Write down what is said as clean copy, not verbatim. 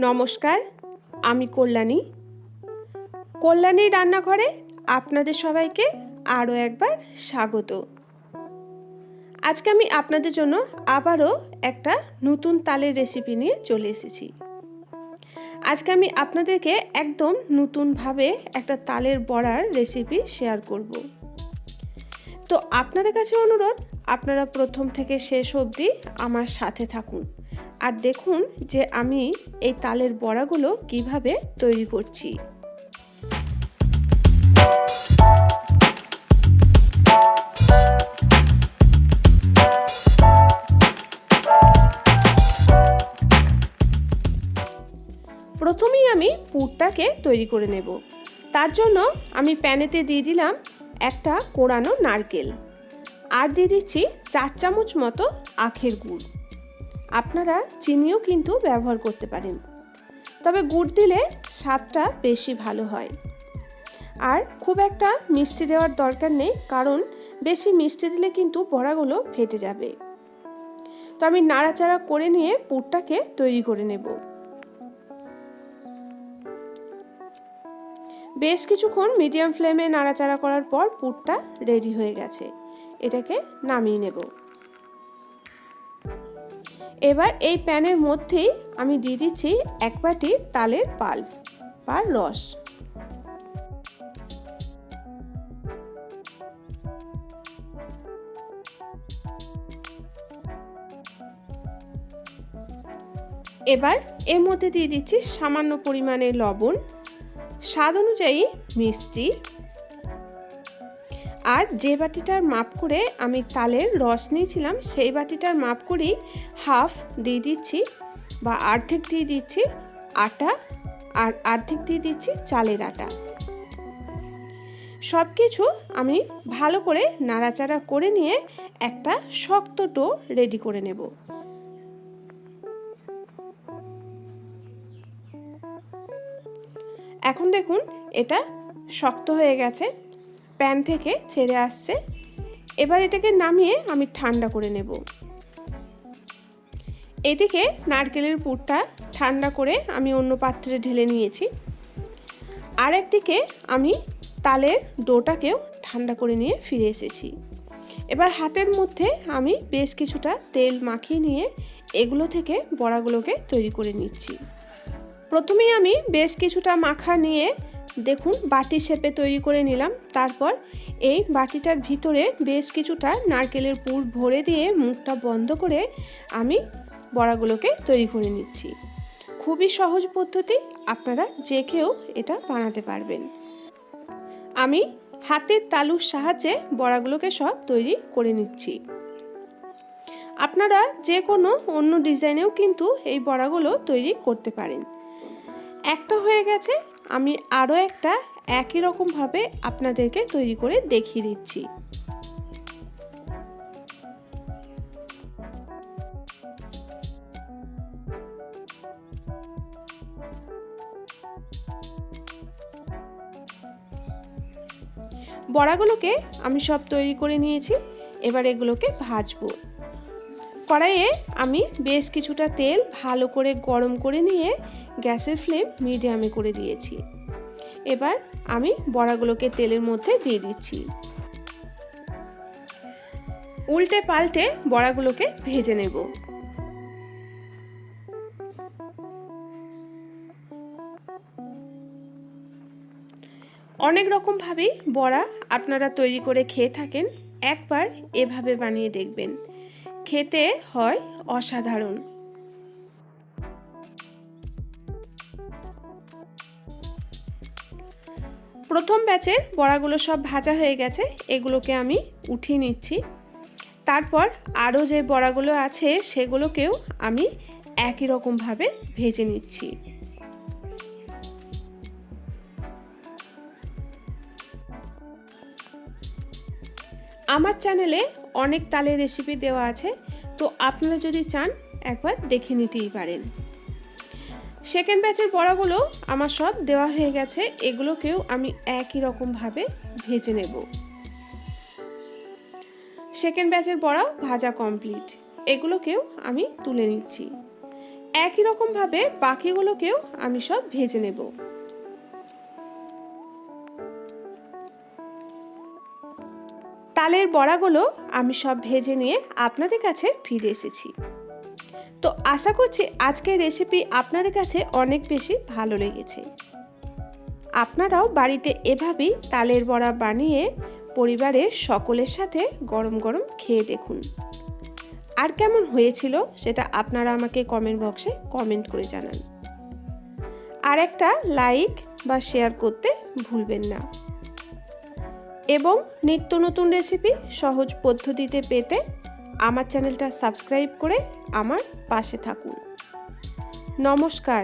নমস্কার, আমি কল্যাণী। কল্যাণীর রান্নাঘরে আপনাদের সবাইকে আরও একবার স্বাগত। আজকে আমি আপনাদের জন্য আবারও একটা নতুন তালের রেসিপি নিয়ে চলে এসেছি। আজকে আমি আপনাদেরকে একদম নতুনভাবে একটা তালের বড়ার রেসিপি শেয়ার করব। তো আপনাদের কাছে অনুরোধ, আপনারা প্রথম থেকে শেষ অবধি আমার সাথে থাকুন আর দেখুন যে আমি এই তালের বড়াগুলো কিভাবে তৈরি করছি। প্রথমেই আমি পুরটাকে তৈরি করে নেব। তার জন্য আমি প্যানেতে দিয়ে দিলাম একটা কোড়ানো নারকেল আর দিয়ে দিচ্ছি 4 চামচ মতো আখের গুড়। আপনারা চিনিও কিন্তু ব্যবহার করতে পারেন, তবে গুড় দিলে স্বাদটা বেশি ভালো হয়। আর খুব একটা মিষ্টি দেওয়ার দরকার নেই, কারণ বেশি মিষ্টি দিলে কিন্তু বড়াগুলো ফেটে যাবে। তো আমি নাড়াচাড়া করে নিয়ে পুরটাকে তৈরি করে নেব। বেশ কিছুক্ষণ মিডিয়াম ফ্লেমে নাড়াচাড়া করার পর পুরটা রেডি হয়ে গেছে। এটাকে নামিয়ে নেব। এবার এই প্যানের মধ্যেই আমি দিয়ে দিচ্ছি 1 বাটি তালের পাল্প বা রস। এবার এর মধ্যে দিয়ে দিচ্ছি সামান্য পরিমাণে লবণ, স্বাদ অনুযায়ী মিষ্টি, আর যে বাটিটার মাপ করে আমি তালের রস নিয়েছিলাম সেই বাটিটার মাপ করেই হাফ দিয়ে দিচ্ছি বা অর্ধেক দিয়ে দিচ্ছি আটা, আর অর্ধেক দিয়ে দিচ্ছি চালের আটা। সব কিছু আমি ভালো করে নাড়াচাড়া করে নিয়ে একটা শক্ত ডো রেডি করে নেব। এখন দেখুন এটা শক্ত হয়ে গেছে, প্যান থেকে ছেড়ে আসছে। এবার এটাকে নামিয়ে আমি ঠান্ডা করে নেব। এদিকে নারকেলের পুরটা ঠান্ডা করে আমি অন্য পাত্রে ঢেলে নিয়েছি, আর একদিকে আমি তালের ডোটাকেও ঠান্ডা করে নিয়ে ফিরে এসেছি। এবার হাতের মধ্যে আমি বেশ কিছুটা তেল মাখিয়ে নিয়ে এগুলো থেকে বড়াগুলোকে তৈরি করে নিচ্ছি। প্রথমেই আমি বেশ কিছুটা মাখা নিয়ে দেখুন বাটি শেপে তৈরি করে নিলাম। তারপর এই বাটিটার ভিতরে বেশ কিছুটা নারকেলের পুর ভরে দিয়ে মুখটা বন্ধ করে আমি বড়াগুলোকে তৈরি করে নিচ্ছি। খুবই সহজ পদ্ধতি, আপনারা যে কেউ এটা বানাতে পারবেন। আমি হাতের তালুর সাহায্যে বড়াগুলোকে সব তৈরি করে নিচ্ছি। আপনারা যে কোনো অন্য ডিজাইনেও কিন্তু এই বড়াগুলো তৈরি করতে পারেন। একটা হয়ে গেছে, আমি আরও একটা একই রকমভাবে আপনাদেরকে তৈরি করে দেখিয়ে দিচ্ছি। বড়াগুলোকে আমি সব তৈরি করে নিয়েছি। এবার এগুলোকে ভাজবো। কড়াইয়ে আমি বেশ কিছুটা তেল ভালো করে গরম করে নিয়ে গ্যাসের ফ্লেম মিডিয়ামে করে দিয়েছি। এবার আমি বড়াগুলোকে তেলের মধ্যে দিয়ে দিচ্ছি। উল্টে পাল্টে বড়াগুলোকে ভেজে নেব। অনেক রকমভাবেই বড়া আপনারা তৈরি করে খেয়ে থাকেন, একবার এভাবে বানিয়ে দেখবেন, খেতে হয় অসাধারণ। প্রথম ব্যাচের বড়াগুলো সব ভাজা হয়ে গেছে, এগুলোকে আমি উঠিয়ে নিচ্ছি। তারপর আরও যে বড়াগুলো আছে সেগুলোকেও আমি একই রকমভাবে ভেজে নিচ্ছি। আমার চ্যানেলে অনেক তালের রেসিপি দেওয়া আছে, তো আপনারা যদি চান একবার দেখে নিতেই পারেন। সেকেন্ড ব্যাচের বড়াগুলো আমার সব দেওয়া হয়ে গেছে, এগুলোকেও আমি একই রকমভাবে ভেজে নেব। সেকেন্ড ব্যাচের বড়াও ভাজা কমপ্লিট, এগুলোকেও আমি তুলে নিচ্ছি। একই রকমভাবে বাকিগুলোকেও আমি সব ভেজে নেব। তালের বড়াগুলো আমি সব ভেজে নিয়ে আপনাদের কাছে ফিরে এসেছি। তো আশা করছি আজকের রেসিপি আপনাদের কাছে অনেক বেশি ভালো লেগেছে। আপনারাও বাড়িতে এভাবেই তালের বড়া বানিয়ে পরিবারের সকলের সাথে গরম গরম খেয়ে দেখুন। আর কেমন হয়েছিল সেটা আপনারা আমাকে কমেন্ট বক্সে কমেন্ট করে জানান। আর একটা লাইক বা শেয়ার করতে ভুলবেন না। এবং নিত্য নতুন রেসিপি সহজ পদ্ধতিতে পেতে আমার চ্যানেলটা সাবস্ক্রাইব করে আমার পাশে থাকুন। নমস্কার।